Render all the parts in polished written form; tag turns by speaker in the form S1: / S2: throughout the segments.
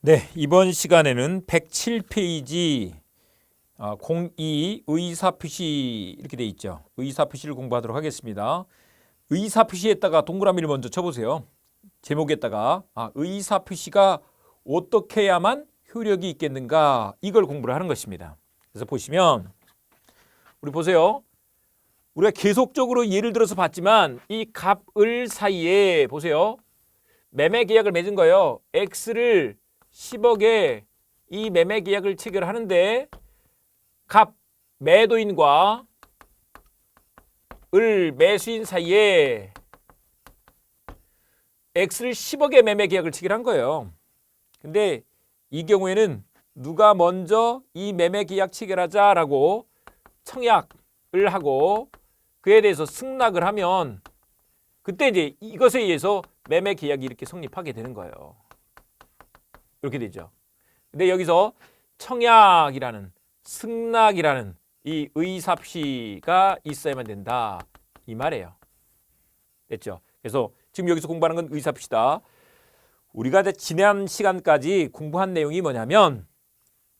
S1: 네, 이번 시간에는 107페이지 02 의사표시 이렇게 돼 있죠. 의사표시를 공부하도록 하겠습니다. 의사표시에다가 동그라미를 먼저 쳐보세요. 제목에다가 의사표시가 어떻게 해야만 효력이 있겠는가, 이걸 공부를 하는 것입니다. 그래서 보시면 우리 보세요. 우리가 계속적으로 예를 들어서 봤지만 이 갑을 사이에 보세요. 매매 계약을 맺은 거예요. X를 10억에 이 매매 계약을 체결하는데 갑 매도인과 을 매수인 사이에 X를 10억에 매매 계약을 체결한 거예요. 근데 이 경우에는 누가 먼저 이 매매 계약 체결하자라고 청약을 하고 그에 대해서 승낙을 하면 그때 이제 이것에 의해서 매매 계약이 이렇게 성립하게 되는 거예요. 이렇게 되죠. 근데 여기서 청약이라는 승낙이라는 이 의사표시가 있어야만 된다, 이 말이에요. 됐죠? 그래서 지금 여기서 공부하는 건 의사표시다. 우리가 지난 시간까지 공부한 내용이 뭐냐면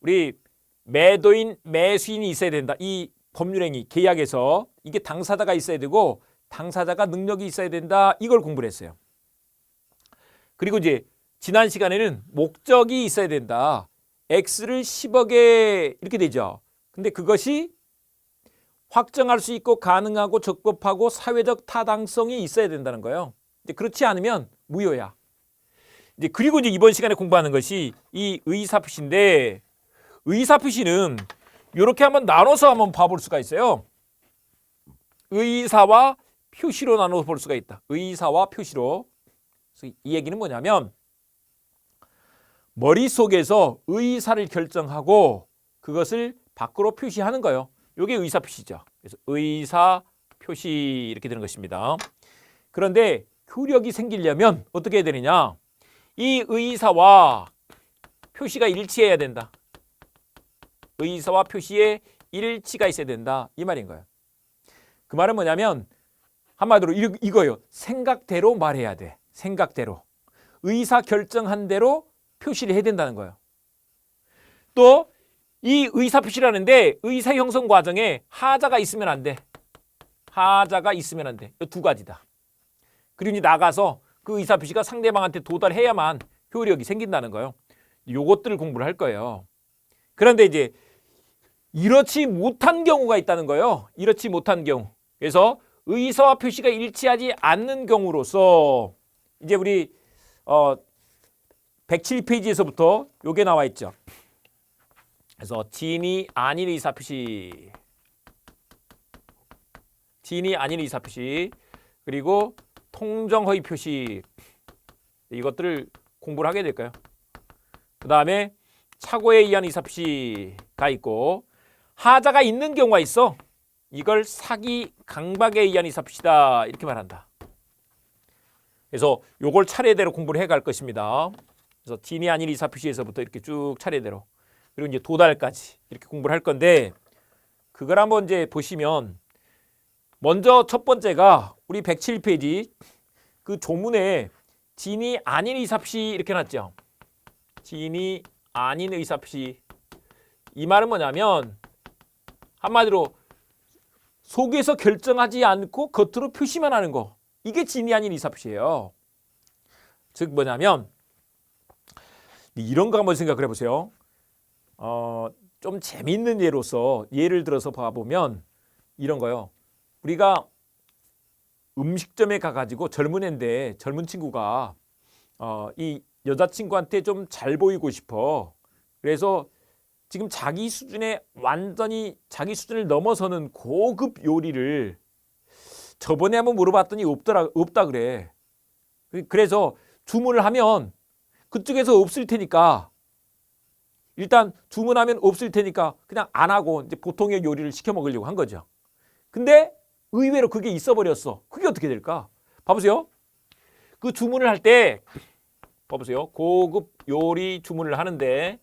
S1: 우리 매도인, 매수인이 있어야 된다. 이 법률행위, 계약에서 이게 당사자가 있어야 되고 당사자가 능력이 있어야 된다. 이걸 공부를 했어요. 그리고 이제 지난 시간에는 목적이 있어야 된다. X를 10억에 이렇게 되죠. 근데 그것이 확정할 수 있고 가능하고 적법하고 사회적 타당성이 있어야 된다는 거예요. 이제 그렇지 않으면 무효야. 이제 그리고 이제 이번 시간에 공부하는 것이 이 의사표시인데, 의사표시는 이렇게 한번 나눠서 한번 봐볼 수가 있어요. 의사와 표시로 나눠서 볼 수가 있다. 의사와 표시로. 그래서 이 얘기는 뭐냐면 머릿속에서 의사를 결정하고 그것을 밖으로 표시하는 거예요. 이게 의사표시죠. 그래서 의사표시 이렇게 되는 것입니다. 그런데 효력이 생기려면 어떻게 해야 되느냐? 이 의사와 표시가 일치해야 된다. 의사와 표시에 일치가 있어야 된다, 이 말인 거예요. 그 말은 뭐냐면 한마디로 이거예요. 생각대로 말해야 돼. 생각대로. 의사 결정한 대로 표시를 해야 된다는 거예요. 또 이 의사 표시라는데 의사 형성 과정에 하자가 있으면 안 돼. 하자가 있으면 안 돼. 이 두 가지다. 그리고 이제 나가서 그 의사 표시가 상대방한테 도달해야만 효력이 생긴다는 거예요. 요것들을 공부를 할 거예요. 그런데 이제 이렇지 못한 경우가 있다는 거예요. 이렇지 못한 경우. 그래서 의사와 표시가 일치하지 않는 경우로서 이제 우리 107페이지에서부터 요게 나와 있죠. 그래서 진이 아닌 의사표시, 진이 아닌 의사표시, 그리고 통정허위 표시, 이것들을 공부를 하게 될까요? 그 다음에 착오에 의한 의사표시가 있고 하자가 있는 경우가 있어. 이걸 사기, 강박에 의한 의사표시다, 이렇게 말한다. 그래서 요걸 차례대로 공부를 해갈 것입니다. 그래서 진이 아닌 의사표시에서부터 이렇게 쭉 차례대로, 그리고 이제 도달까지 이렇게 공부를 할 건데, 그걸 한번 이제 보시면 먼저 첫 번째가 우리 107페이지 그 조문에 진이 아닌 의사표시 이렇게 놨죠. 진이 아닌 의사표시. 이 말은 뭐냐면 한마디로 속에서 결정하지 않고 겉으로 표시만 하는 거. 이게 진이 아닌 의사표시예요. 즉 뭐냐면 이런 거 한번 생각을 해보세요. 좀 재미있는 예로서 예를 들어서 봐보면 이런 거요. 우리가 음식점에 가가지고 젊은 애인데 젊은 친구가 이 여자친구한테 좀 잘 보이고 싶어. 그래서 지금 자기 수준에 완전히 자기 수준을 넘어서는 고급 요리를 저번에 한번 물어봤더니 없다 그래. 그래서 주문을 하면 그쪽에서 없을 테니까 일단 주문하면 없을 테니까 그냥 안 하고 이제 보통의 요리를 시켜 먹으려고 한 거죠. 근데 의외로 그게 있어 버렸어. 그게 어떻게 될까? 봐보세요. 그 주문을 할 때 봐보세요. 고급 요리 주문을 하는데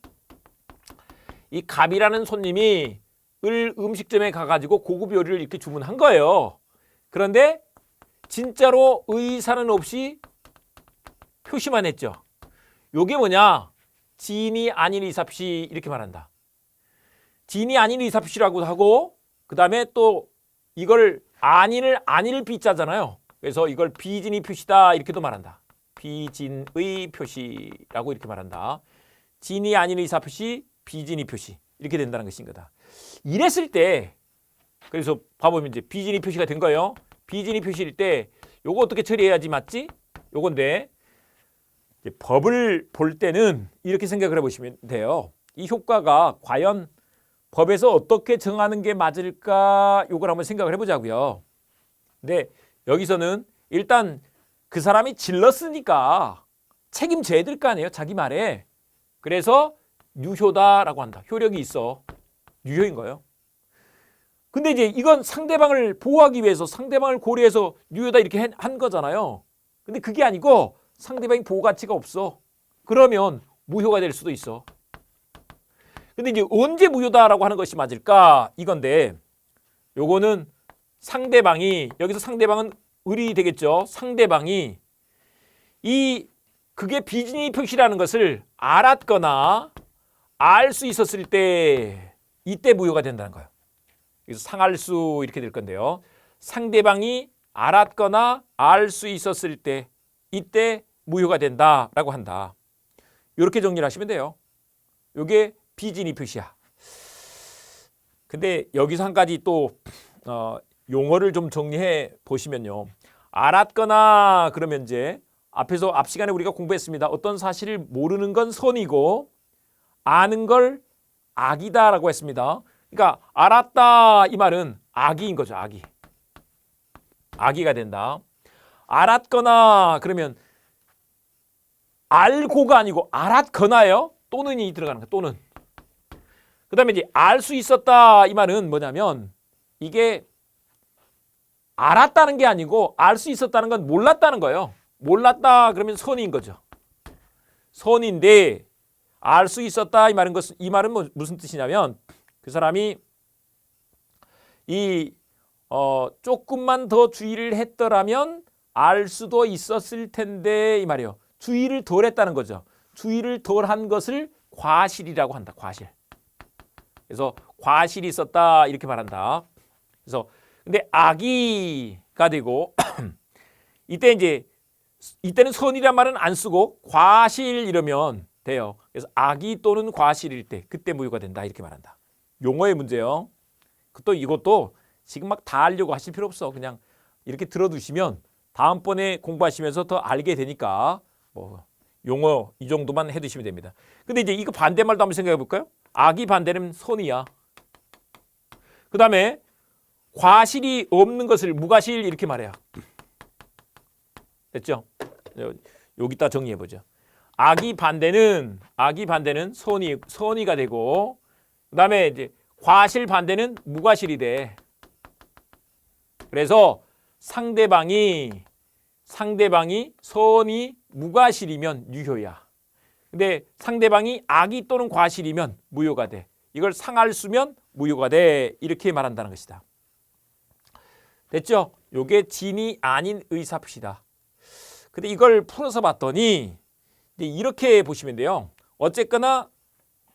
S1: 이 갑이라는 손님이 음식점에 가가지고 고급 요리를 이렇게 주문한 거예요. 그런데 진짜로 의사는 없이 표시만 했죠. 요게 뭐냐? 진이 아닌 의사표시 이렇게 말한다. 진이 아닌 의사표시라고도 하고 그 다음에 또 이걸 아닌을 아닐 비자잖아요. 그래서 이걸 비진의 표시다 이렇게도 말한다. 비진의 표시라고 이렇게 말한다. 진이 아닌 의사표시, 비진의 표시 이렇게 된다는 것인 거다. 이랬을 때 그래서 봐보면 이제 비진의 표시가 된 거예요. 비진의 표시일 때 요거 어떻게 처리해야지 맞지? 요건데 이제 법을 볼 때는 이렇게 생각을 해보시면 돼요. 이 효과가 과연 법에서 어떻게 정하는 게 맞을까 요걸 한번 생각을 해보자고요. 근데 여기서는 일단 그 사람이 질렀으니까 책임져야 될 거 아니에요. 자기 말에. 그래서 유효다라고 한다. 효력이 있어. 유효인 거예요. 근데 이제 이건 상대방을 보호하기 위해서 상대방을 고려해서 유효다 이렇게 한 거잖아요. 근데 그게 아니고 상대방이 보호 가치가 없어. 그러면 무효가 될 수도 있어. 근데 이제 언제 무효다라고 하는 것이 맞을까? 이건데 요거는 상대방이 여기서 상대방은 을이 되겠죠. 상대방이 그게 비진의 표시라는 것을 알았거나 알 수 있었을 때 이때 무효가 된다는 거예요. 그래서 상할수 이렇게 될 건데요. 상대방이 알았거나 알 수 있었을 때 이때 무효가 된다라고 한다. 이렇게 정리를 하시면 돼요. 이게 비진의 표시야. 근데 여기서 한 가지 또 용어를 좀 정리해 보시면요. 알았거나 그러면 이제 앞에서 앞 시간에 우리가 공부했습니다. 어떤 사실을 모르는 건 선이고 아는 걸 악이다라고 했습니다. 그러니까 알았다 이 말은 악의인 거죠. 악의. 악의가 된다. 알았거나 그러면 알고가 아니고 알았거나요. 또는이 들어가는 거예요. 또는. 그 다음에 이제 알 수 있었다 이 말은 뭐냐면 이게 알았다는 게 아니고 알 수 있었다는 건 몰랐다는 거예요. 몰랐다 그러면 선인 거죠. 선인데 알 수 있었다 이 말은 무슨 뜻이냐면 그 사람이 조금만 더 주의를 했더라면 알 수도 있었을 텐데 이 말이에요. 주의를 덜 했다는 거죠. 주의를 덜 한 것을 과실이라고 한다. 과실. 그래서 과실이 있었다 이렇게 말한다. 그래서 근데 악의가 되고 이때는 선이란 말은 안 쓰고 과실 이러면 돼요. 그래서 악의 또는 과실일 때 그때 무효가 된다 이렇게 말한다. 용어의 문제요. 또 이것도 지금 막 다 알려고 하실 필요 없어. 그냥 이렇게 들어두시면 다음번에 공부하시면서 더 알게 되니까 뭐 용어 이 정도만 해두시면 됩니다. 근데 이제 이거 반대말도 한번 생각해 볼까요? 악의 반대는 선이야. 그 다음에 과실이 없는 것을 무과실 이렇게 말해요. 됐죠? 여기다 정리해 보죠. 악의 반대는 선의가 되고 그다음에 이제 과실 반대는 무과실이 돼. 그래서 상대방이 선이 무과실이면 유효야. 근데 상대방이 악의 또는 과실이면 무효가 돼. 이걸 상할수면 무효가 돼. 이렇게 말한다는 것이다. 됐죠? 요게 진이 아닌 의사표시다. 근데 이걸 풀어서 봤더니 이제 이렇게 보시면 돼요. 어쨌거나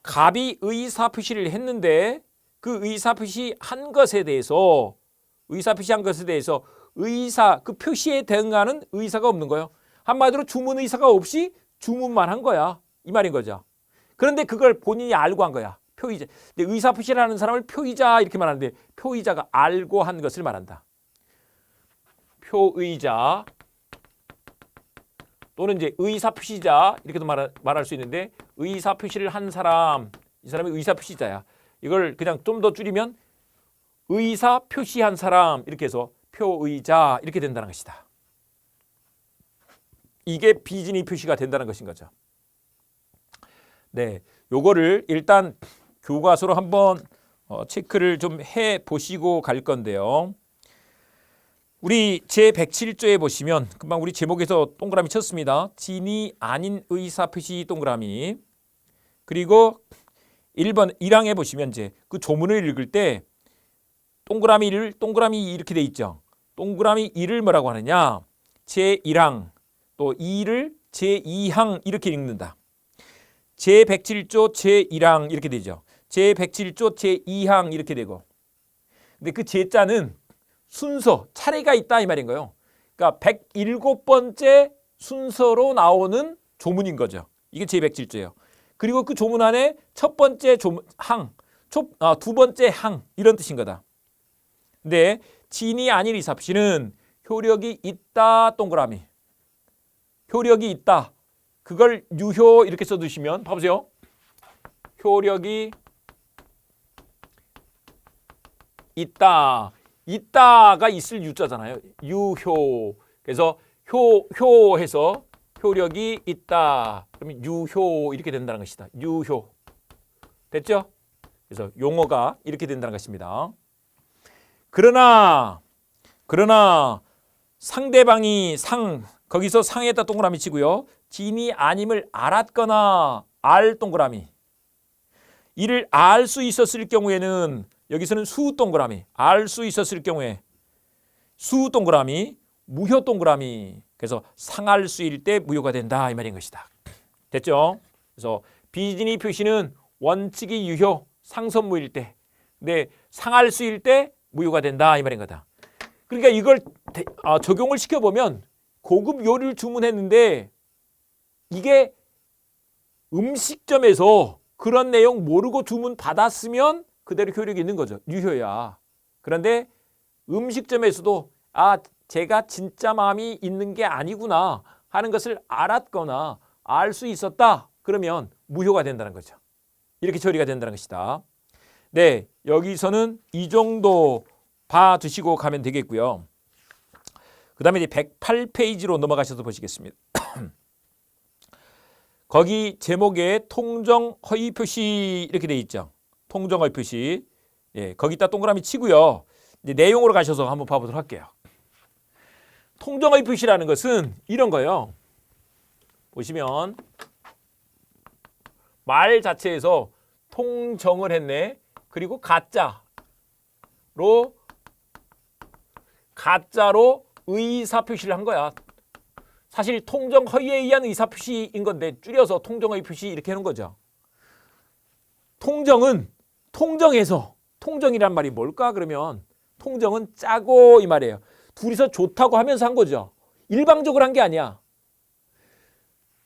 S1: 갑이 의사표시를 했는데 그 의사표시한 것에 대해서 그 표시에 대응하는 의사가 없는 거예요. 한마디로 주문 의사가 없이 주문만 한 거야. 이 말인 거죠. 그런데 그걸 본인이 알고 한 거야. 표의자. 근데 의사표시라는 사람을 표의자 이렇게 말하는데 표의자가 알고 한 것을 말한다. 표의자 또는 이제 의사표시자 이렇게도 말할 수 있는데 의사표시를 한 사람, 이 사람이 의사표시자야. 이걸 그냥 좀 더 줄이면 의사표시한 사람 이렇게 해서 표의자 이렇게 된다는 것이다. 이게 비진의 표시가 된다는 것인 거죠. 네, 요거를 일단 교과서로 한번 체크를 좀 해 보시고 갈 건데요. 우리 제107조에 보시면 금방 우리 제목에서 동그라미 쳤습니다. 진이 아닌 의사표시 동그라미. 그리고 1번 1항에 보시면 이제 그 조문을 읽을 때 동그라미 이렇게 돼 있죠. 동그라미 1을 뭐라고 하느냐? 제1항 또 2를 제2항 이렇게 읽는다. 제107조 제1항 이렇게 되죠. 제107조 제2항 이렇게 되고. 근데 그 제자는 순서, 차례가 있다 이 말인 거예요. 그러니까 107번째 순서로 나오는 조문인 거죠. 이게 제107조예요. 그리고 그 조문 안에 첫 번째 항, 두 번째 항 이런 뜻인 거다. 근데 진이 아닌 의사표시는 효력이 있다 동그라미. 효력이 있다. 그걸 유효 이렇게 써두시면 봐보세요. 효력이 있다. 있다가 있을 유자잖아요. 유효. 그래서 효해서 효력이 있다. 그러면 유효 이렇게 된다는 것이다. 유효. 됐죠? 그래서 용어가 이렇게 된다는 것입니다. 그러나 상대방이 거기서 상에다 동그라미 치고요. 진이 아님을 알았거나 알 동그라미. 이를 알 수 있었을 경우에는 여기서는 수 동그라미. 알 수 있었을 경우에 수 동그라미, 무효 동그라미. 그래서 상할 수일 때 무효가 된다 이 말인 것이다. 됐죠? 그래서 비진이 표시는 원칙이 유효, 상선무일 때. 근데 상할 수일 때 무효가 된다 이 말인 거다. 그러니까 이걸 적용을 시켜보면 고급 요리를 주문했는데 이게 음식점에서 그런 내용 모르고 주문 받았으면 그대로 효력이 있는 거죠. 유효야. 그런데 음식점에서도 제가 진짜 마음이 있는 게 아니구나 하는 것을 알았거나 알 수 있었다. 그러면 무효가 된다는 거죠. 이렇게 처리가 된다는 것이다. 네, 여기서는 이 정도 봐두시고 가면 되겠고요. 그 다음에 이제 108페이지로 넘어가셔서 보시겠습니다. 거기 제목에 통정 허위 표시 이렇게 돼 있죠. 통정 허위 표시. 예, 거기다 동그라미 치고요. 이제 내용으로 가셔서 한번 봐보도록 할게요. 통정 허위 표시라는 것은 이런 거예요. 보시면 말 자체에서 통정을 했네. 그리고 가짜로 의사 표시를 한 거야. 사실 통정 허위에 의한 의사 표시인 건데 줄여서 통정 허위 표시 이렇게 하는 거죠. 통정은 통정해서 통정이란 말이 뭘까? 그러면 통정은 짜고 이 말이에요. 둘이서 좋다고 하면서 한 거죠. 일방적으로 한 게 아니야.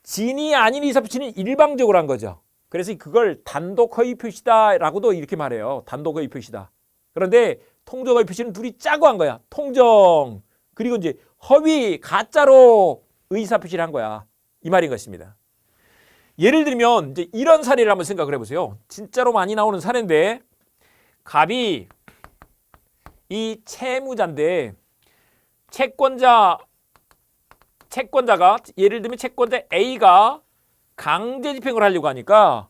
S1: 진이 아닌 의사 표시는 일방적으로 한 거죠. 그래서 그걸 단독 허위 표시다라고도 이렇게 말해요. 단독 허위 표시다. 그런데 통정 허위 표시는 둘이 짜고 한 거야. 통정. 그리고 이제 허위, 가짜로 의사 표시를 한 거야. 이 말인 것입니다. 예를 들면 이제 이런 사례를 한번 생각을 해보세요. 진짜로 많이 나오는 사례인데 갑이 이 채무자인데 채권자가 예를 들면 채권자 A가 강제 집행을 하려고 하니까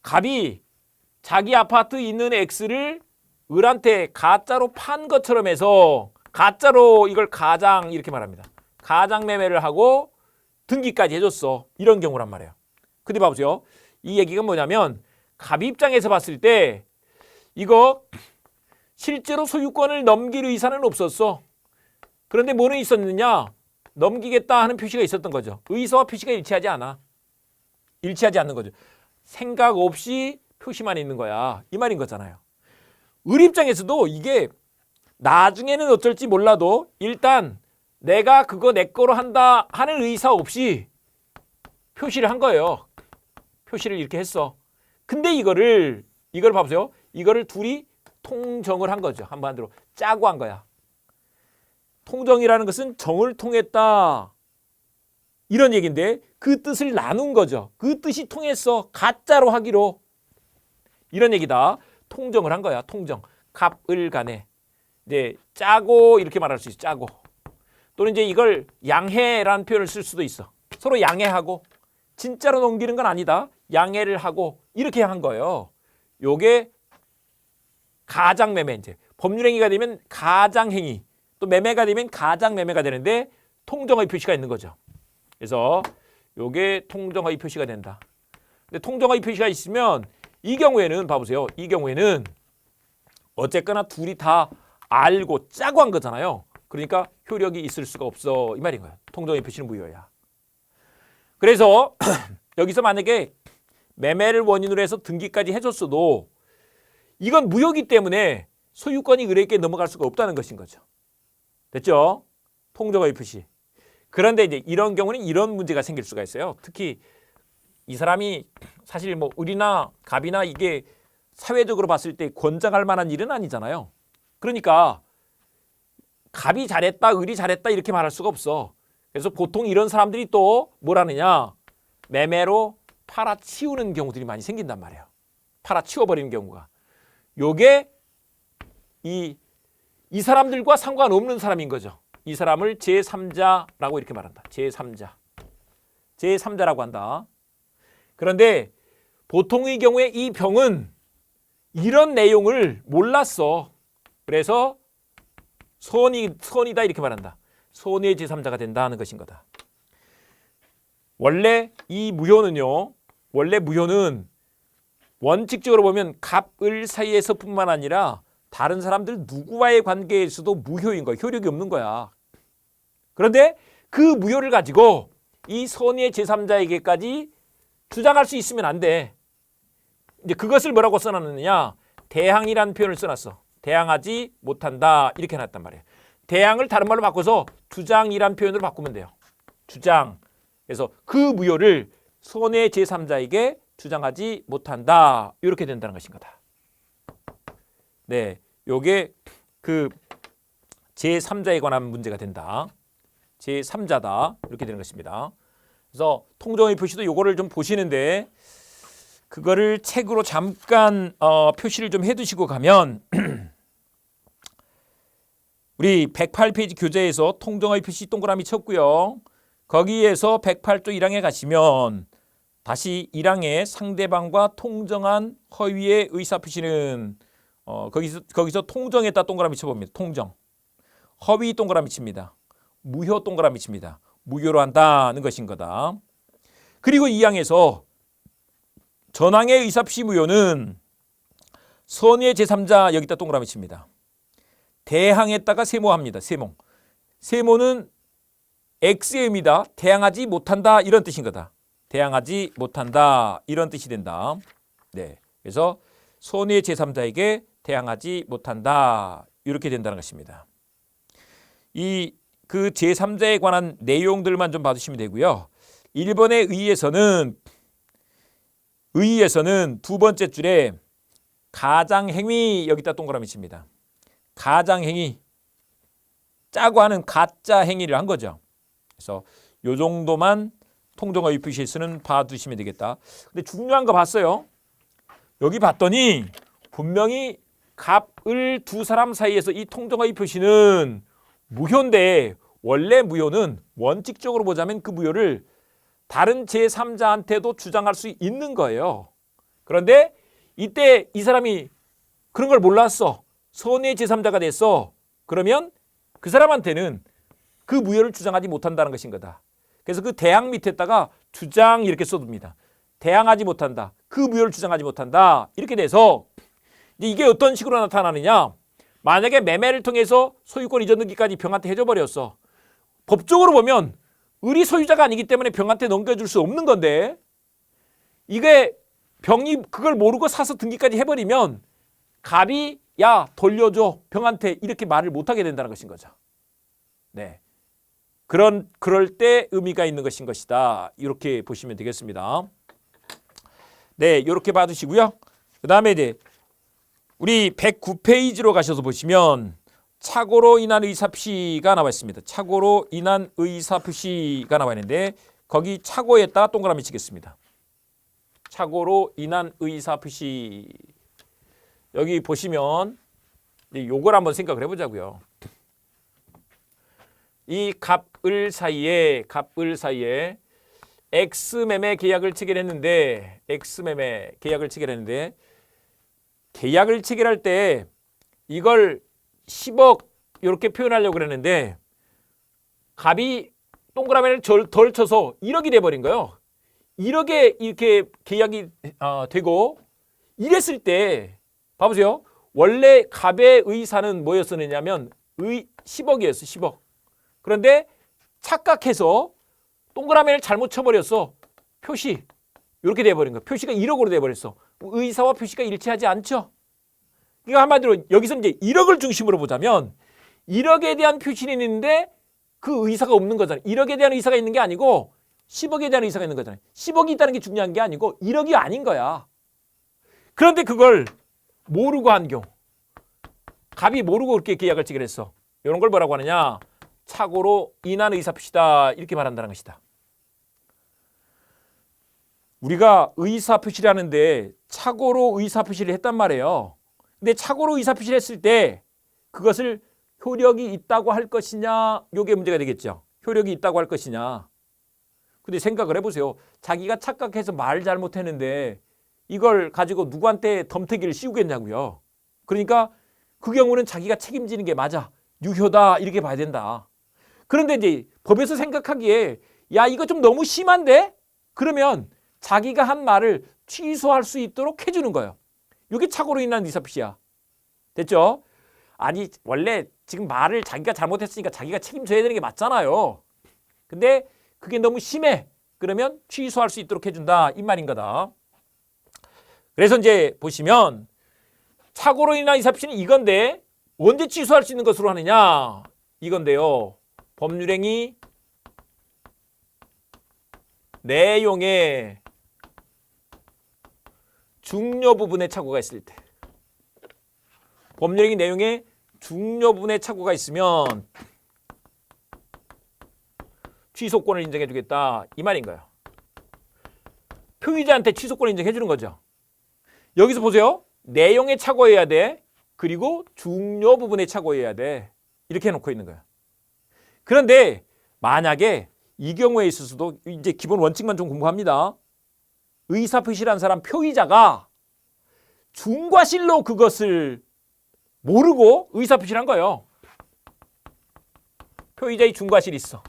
S1: 갑이 자기 아파트 있는 X를 을한테 가짜로 판 것처럼 해서 가짜로 이걸 가장 이렇게 말합니다. 가장 매매를 하고 등기까지 해줬어. 이런 경우란 말이에요. 근데 봐보세요. 이 얘기가 뭐냐면 갑 입장에서 봤을 때 이거 실제로 소유권을 넘길 의사는 없었어. 그런데 뭐는 있었느냐? 넘기겠다 하는 표시가 있었던 거죠. 의사와 표시가 일치하지 않아. 일치하지 않는 거죠. 생각 없이 표시만 있는 거야. 이 말인 거잖아요. 을 입장에서도 이게 나중에는 어쩔지 몰라도 일단 내가 그거 내 거로 한다 하는 의사 없이 표시를 한 거예요. 표시를 이렇게 했어. 근데 이걸 봐보세요. 이거를 둘이 통정을 한 거죠. 한마디로 짜고 한 거야. 통정이라는 것은 정을 통했다. 이런 얘기인데 그 뜻을 나눈 거죠. 그 뜻이 통했어. 가짜로 하기로. 이런 얘기다. 통정을 한 거야. 통정. 갑을 간에. 이제 짜고 이렇게 말할 수 있어. 짜고. 또는 이제 이걸 양해라는 표현을 쓸 수도 있어. 서로 양해하고 진짜로 넘기는 건 아니다. 양해를 하고 이렇게 한 거예요. 요게 가장매매 이제 법률행위가 되면 가장행위 또 매매가 되면 가장매매가 되는데 통정허위 표시가 있는 거죠. 그래서 요게 통정허위 표시가 된다. 근데 통정허위 표시가 있으면 이 경우에는 봐보세요. 이 경우에는 어쨌거나 둘이 다 알고 짜고 한 거잖아요. 그러니까 효력이 있을 수가 없어 이 말인 거야. 통정허위 표시는 무효야. 그래서 여기서 만약에 매매를 원인으로 해서 등기까지 해줬어도 이건 무효이기 때문에 소유권이 을에게 넘어갈 수가 없다는 것인 거죠. 됐죠? 통정허위 표시. 그런데 이제 이런 경우는 이런 문제가 생길 수가 있어요. 특히 이 사람이 사실 뭐 을이나 갑이나 이게 사회적으로 봤을 때 권장할 만한 일은 아니잖아요. 그러니까 갑이 잘했다, 을이 잘했다 이렇게 말할 수가 없어. 그래서 보통 이런 사람들이 또 뭘 하느냐, 매매로 팔아치우는 경우들이 많이 생긴단 말이에요. 팔아치워버리는 경우가. 요게 이 사람들과 상관없는 사람인 거죠. 이 사람을 제3자라고 이렇게 말한다. 제3자. 제3자라고 한다. 그런데 보통의 경우에 이 병은 이런 내용을 몰랐어. 그래서 선이다 이렇게 말한다. 선의 제3자가 된다는 것인 거다. 원래 이 무효는요. 원래 무효는 원칙적으로 보면 갑, 을 사이에서뿐만 아니라 다른 사람들 누구와의 관계에서도 무효인 거야. 효력이 없는 거야. 그런데 그 무효를 가지고 이 선의 제3자에게까지 주장할 수 있으면 안 돼. 이제 그것을 뭐라고 써놨느냐. 대항이라는 표현을 써놨어. 대항하지 못한다 이렇게 해놨단 말이에요. 대항을 다른 말로 바꿔서 주장이란 표현으로 바꾸면 돼요. 주장. 그래서 그 무효를 선의 제3자에게 주장하지 못한다 이렇게 된다는 것인 거다. 네, 요게 그 제3자에 관한 문제가 된다. 제3자다 이렇게 되는 것입니다. 그래서 통정의 표시도 요거를 좀 보시는데 그거를 책으로 잠깐 표시를 좀 해두시고 가면 우리 108페이지 교재에서 통정의 표시 동그라미 쳤고요. 거기에서 108조 1항에 가시면 다시 1항에 상대방과 통정한 허위의 의사표시는 거기서 통정했다 동그라미 쳐봅니다. 통정. 허위 동그라미 칩니다. 무효 동그라미 칩니다. 무효로 한다는 것인 거다. 그리고 2항에서 전항의 의사표시 무효는 선의 제3자 여기다 동그라미 칩니다. 대항했다가 세모합니다. 세모. 세모는 X의 의미다. 대항하지 못한다 이런 뜻인 거다. 대항하지 못한다 이런 뜻이 된다. 네, 그래서 선의 제3자에게 대항하지 못한다 이렇게 된다는 것입니다. 이 그 제3자에 관한 내용들만 좀 봐주시면 되고요. 1번의 의의에서는 두 번째 줄에 가장행위 여기다 동그라미 칩니다. 가장행위 짜고 하는 가짜 행위를 한 거죠. 그래서 요 정도만 통정허위 표시에서는 봐두시면 되겠다. 근데 중요한 거 봤어요. 여기 봤더니 분명히 갑, 을 두 사람 사이에서 이 통정허위 표시는 무효인데 원래 무효는 원칙적으로 보자면 그 무효를 다른 제3자한테도 주장할 수 있는 거예요. 그런데 이때 이 사람이 그런 걸 몰랐어. 선의 제3자가 됐어. 그러면 그 사람한테는 그 무효를 주장하지 못한다는 것인 거다. 그래서 그 대항 밑에다가 주장 이렇게 써둡니다. 대항하지 못한다. 그 무효를 주장하지 못한다. 이렇게 돼서 이게 어떤 식으로 나타나느냐. 만약에 매매를 통해서 소유권 이전 등기까지 병한테 해줘버렸어. 법적으로 보면 을이 소유자가 아니기 때문에 병한테 넘겨줄 수 없는 건데 이게 병이 그걸 모르고 사서 등기까지 해버리면 갑이 야 돌려줘 병한테 이렇게 말을 못하게 된다는 것인 거죠. 네, 그럴 때 의미가 있는 것인 것이다. 이렇게 보시면 되겠습니다. 네, 이렇게 봐두시고요. 그 다음에 이제 우리 109페이지로 가셔서 보시면 착오로 인한 의사표시가 나와 있습니다. 착오로 인한 의사표시가 나와 있는데 거기 착오에다가 동그라미 치겠습니다. 착오로 인한 의사표시 여기 보시면 요걸 한번 생각을 해보자고요. 이 갑, 을 사이에 X매매 계약을 체결했는데 계약을 체결할 때 이걸 10억 이렇게 표현하려고 그랬는데 갑이 동그라미를 덜 쳐서 1억이 돼버린 거예요. 1억에 이렇게 계약이 되고 이랬을 때 봐보세요. 원래 갑의 의사는 뭐였었느냐면 10억이었어. 10억. 그런데 착각해서 동그라미를 잘못 쳐버렸어. 표시. 이렇게 돼버린 거야. 표시가 1억으로 돼버렸어. 의사와 표시가 일치하지 않죠. 그러니까 한마디로 여기서 이제 1억을 중심으로 보자면 1억에 대한 표시는 있는데 그 의사가 없는 거잖아요. 1억에 대한 의사가 있는 게 아니고 10억에 대한 의사가 있는 거잖아요. 10억이 있다는 게 중요한 게 아니고 1억이 아닌 거야. 그런데 그걸 모르고 한 경우, 갑이 모르고 그렇게 계약을 체결했어. 이런 걸 뭐라고 하느냐? 착오로 인한 의사표시다, 이렇게 말한다는 것이다. 우리가 의사표시를 하는데 착오로 의사표시를 했단 말이에요. 근데 착오로 의사표시를 했을 때 그것을 효력이 있다고 할 것이냐, 이게 문제가 되겠죠. 효력이 있다고 할 것이냐. 근데 생각을 해보세요. 자기가 착각해서 말 잘못했는데 이걸 가지고 누구한테 덤태기를 씌우겠냐고요. 그러니까 그 경우는 자기가 책임지는 게 맞아. 유효다, 이렇게 봐야 된다. 그런데 이제 법에서 생각하기에 야, 이거 좀 너무 심한데? 그러면 자기가 한 말을 취소할 수 있도록 해주는 거예요. 이게 착오로 인한 의사표시야. 됐죠? 아니, 원래 지금 말을 자기가 잘못했으니까 자기가 책임져야 되는 게 맞잖아요. 근데 그게 너무 심해. 그러면 취소할 수 있도록 해준다, 이 말인 거다. 그래서 이제 보시면 착오로 인한 의사표시는 이건데 언제 취소할 수 있는 것으로 하느냐, 이건데요. 법률행위 내용의 중요 부분에 착오가 있을 때, 법률행위 내용에 중요 부분에 착오가 있으면 취소권을 인정해 주겠다, 이 말인 거예요. 표의자한테 취소권을 인정해 주는 거죠. 여기서 보세요. 내용에 착오해야 돼. 그리고 중요 부분에 착오해야 돼. 이렇게 해놓고 있는 거예요. 그런데 만약에 이 경우에 있어서도 이제 기본 원칙만 좀 공부합니다. 의사표시라는 사람, 표의자가 중과실로 그것을 모르고 의사표시를 한 거예요. 표의자의 중과실이 있어.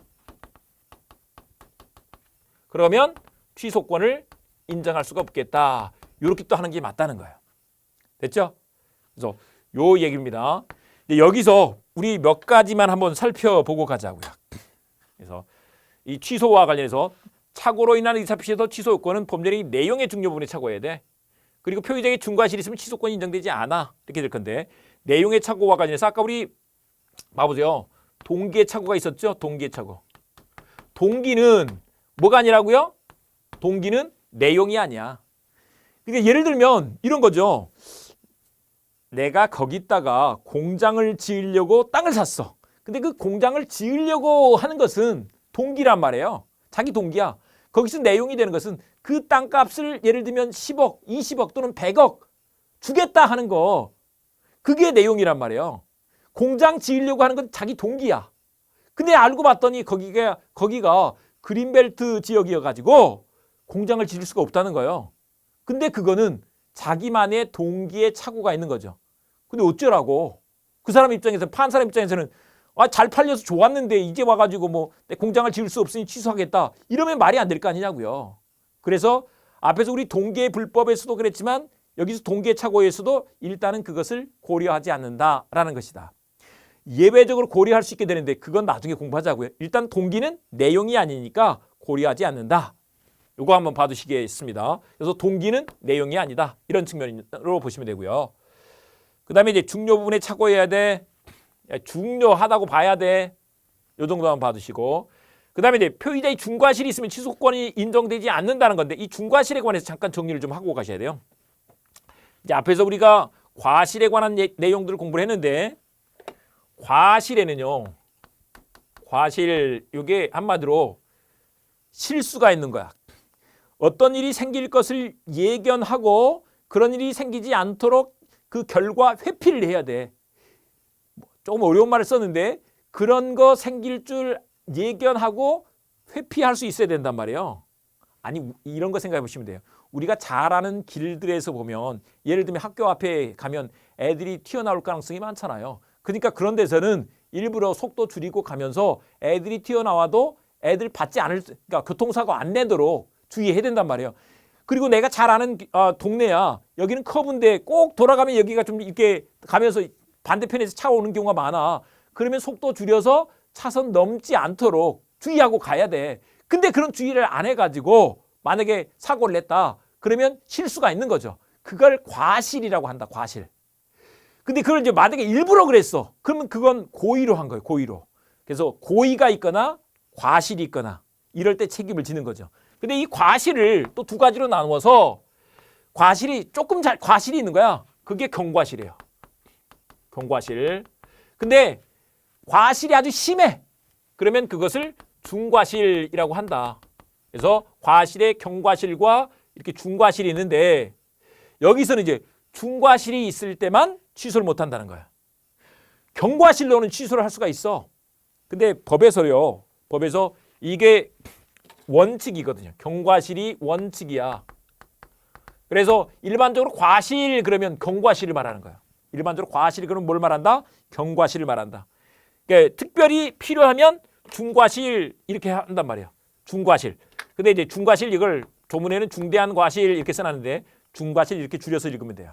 S1: 그러면 취소권을 인정할 수가 없겠다. 이렇게 또 하는 게 맞다는 거예요. 됐죠? 그래서 요 얘기입니다. 여기서 우리 몇 가지만 한번 살펴보고 가자고요. 그래서 이 취소와 관련해서 착오로 인한 의사표시에서 취소 요건은 법률의 내용의 중요 부분에 착오해야 돼. 그리고 표의자의 중과실이 있으면 취소권이 인정되지 않아. 이렇게 될 건데, 내용의 착오와 관련해서 아까 우리 봐보세요. 동기의 착오가 있었죠? 동기의 착오. 동기는 뭐가 아니라고요? 동기는 내용이 아니야. 그러니까 예를 들면 이런 거죠. 내가 거기다가 공장을 지으려고 땅을 샀어. 근데 그 공장을 지으려고 하는 것은 동기란 말이에요. 자기 동기야. 거기서 내용이 되는 것은 그 땅값을 예를 들면 10억, 20억 또는 100억 주겠다 하는 거. 그게 내용이란 말이에요. 공장 지으려고 하는 건 자기 동기야. 근데 알고 봤더니 거기가 그린벨트 지역이어가지고 공장을 지을 수가 없다는 거예요. 근데 그거는 자기만의 동기에 착오가 있는 거죠. 근데 어쩌라고? 그 사람 입장에서, 판 사람 입장에서는 잘 팔려서 좋았는데 이제 와가지고 뭐 내 공장을 지을 수 없으니 취소하겠다, 이러면 말이 안 될 거 아니냐고요. 그래서 앞에서 우리 동기의 불법에서도 그랬지만 여기서 동기의 착오에서도 일단은 그것을 고려하지 않는다라는 것이다. 예외적으로 고려할 수 있게 되는데 그건 나중에 공부하자고요. 일단 동기는 내용이 아니니까 고려하지 않는다. 이거 한번 봐두시겠습니다. 그래서 동기는 내용이 아니다, 이런 측면으로 보시면 되고요. 그 다음에 이제 중요 부분에 착오해야 돼. 중요하다고 봐야 돼. 이 정도만 봐두시고. 그 다음에 이제 표의자의 중과실이 있으면 취소권이 인정되지 않는다는 건데, 이 중과실에 관해서 잠깐 정리를 좀 하고 가셔야 돼요. 이제 앞에서 우리가 과실에 관한 내용들을 공부를 했는데, 과실에는요, 과실, 이게 한마디로 실수가 있는 거야. 어떤 일이 생길 것을 예견하고 그런 일이 생기지 않도록 그 결과 회피를 해야 돼. 조금 어려운 말을 썼는데 그런 거 생길 줄 예견하고 회피할 수 있어야 된단 말이에요. 아니, 이런 거 생각해 보시면 돼요. 우리가 잘 아는 길들에서 보면 예를 들면 학교 앞에 가면 애들이 튀어나올 가능성이 많잖아요. 그러니까 그런 데서는 일부러 속도 줄이고 가면서 애들이 튀어나와도 애들 받지 않을, 그러니까 교통사고 안 내도록 주의해야 된단 말이에요. 그리고 내가 잘 아는 동네야. 여기는 커브인데 꼭 돌아가면 여기가 좀 이렇게 가면서 반대편에서 차 오는 경우가 많아. 그러면 속도 줄여서 차선 넘지 않도록 주의하고 가야 돼. 근데 그런 주의를 안 해가지고 만약에 사고를 냈다. 그러면 실수가 있는 거죠. 그걸 과실이라고 한다. 과실. 근데 그걸 이제 만약에 일부러 그랬어. 그러면 그건 고의로 한 거예요. 고의로. 그래서 고의가 있거나 과실이 있거나 이럴 때 책임을 지는 거죠. 근데 이 과실을 또 두 가지로 나누어서 과실이 조금 과실이 있는 거야. 그게 경과실이에요. 경과실. 근데 과실이 아주 심해. 그러면 그것을 중과실이라고 한다. 그래서 과실의 경과실과 이렇게 중과실이 있는데 여기서는 이제 중과실이 있을 때만 취소를 못 한다는 거야. 경과실로는 취소를 할 수가 있어. 근데 법에서요. 법에서 이게 원칙이거든요. 경과실이 원칙이야. 그래서 일반적으로 과실 그러면 경과실을 말하는 거야. 일반적으로 과실 그러면 뭘 말한다? 경과실을 말한다. 그러니까 특별히 필요하면 중과실 이렇게 한단 말이야. 중과실. 근데 이제 중과실 이걸 조문에는 중대한 과실 이렇게 써놨는데 중과실 이렇게 줄여서 읽으면 돼요.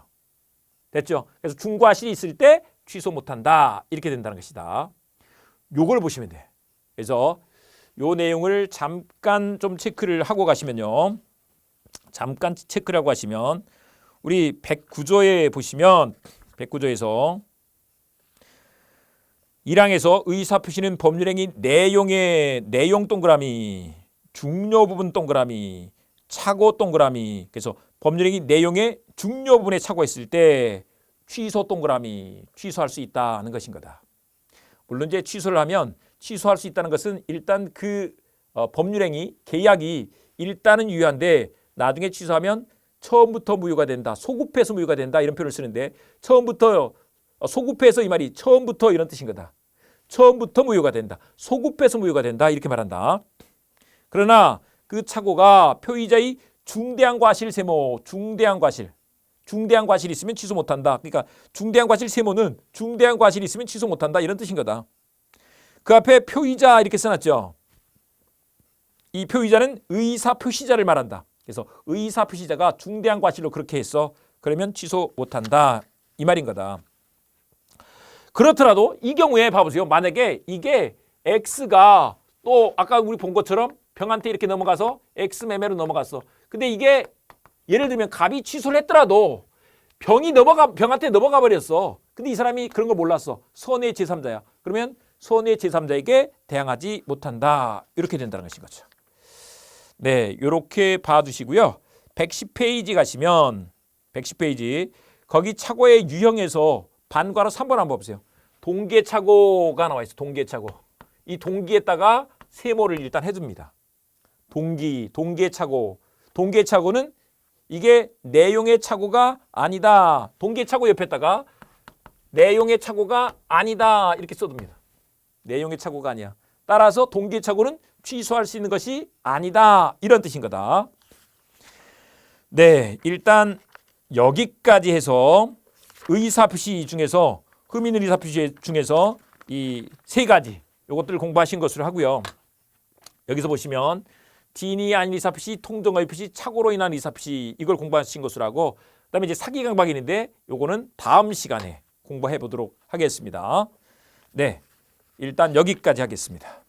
S1: 됐죠? 그래서 중과실이 있을 때 취소 못한다. 이렇게 된다는 것이다. 요걸 보시면 돼. 그래서 요 내용을 잠깐 좀 체크를 하고 가시면요. 잠깐 체크를 하고 가시면 우리 109조에 보시면 109조에서 1항에서 의사표시는 법률행위 내용의 내용 동그라미, 중요 부분 동그라미, 착오 동그라미. 그래서 법률행위 내용의 중요 부분에 착오했을 때 취소 동그라미, 취소할 수 있다는 것인 거다. 물론 이제 취소를 하면 취소할 수 있다는 것은 일단 그 법률행위, 계약이 일단은 유효한데 나중에 취소하면 처음부터 무효가 된다. 소급해서 무효가 된다. 이런 표현을 쓰는데 처음부터 소급해서 이 말이 처음부터 이런 뜻인 거다. 처음부터 무효가 된다. 소급해서 무효가 된다. 이렇게 말한다. 그러나 그 착오가 표의자의 중대한 과실 세모, 중대한 과실이 있으면 취소 못한다. 그러니까 중대한 과실 세모는 중대한 과실이 있으면 취소 못한다. 이런 뜻인 거다. 그 앞에 표의자 이렇게 써놨죠. 이 표의자는 의사표시자를 말한다. 그래서 의사표시자가 중대한 과실로 그렇게 했어. 그러면 취소 못한다. 이 말인 거다. 그렇더라도 이 경우에 봐보세요. 만약에 이게 X가 또 아까 우리 본 것처럼 병한테 이렇게 넘어가서 X 매매로 넘어갔어. 근데 이게 예를 들면 갑이 취소를 했더라도 병한테 넘어가 버렸어. 근데 이 사람이 그런 걸 몰랐어. 선의 제3자야. 그러면 선의 제3자에게 대항하지 못한다. 이렇게 된다는 것인 거죠. 네, 이렇게 봐두시고요. 110페이지 가시면 110페이지 거기 착오의 유형에서 반과로 3번 한번 보세요. 동기착오가 나와 있어. 동기착오. 이 동기에다가 세모를 일단 해줍니다. 동기의 착오. 동기의 착오는 이게 내용의 착오가 아니다. 동기의 착오 옆에다가 내용의 착오가 아니다. 이렇게 써둡니다. 내용의 착오가 아니야. 따라서 동기의 착오는 취소할 수 있는 것이 아니다. 이런 뜻인 거다. 네, 일단 여기까지 해서 의사표시 중에서 흠있는 의사표시 중에서 이 세 가지 이것들을 공부하신 것으로 하고요. 여기서 보시면 진이 아닌 의사표시, 통정의표시, 착오로 인한 의사표시 이걸 공부하신 것으로 하고 그다음에 이제 사기 강박인인데 요거는 다음 시간에 공부해 보도록 하겠습니다. 네, 일단 여기까지 하겠습니다.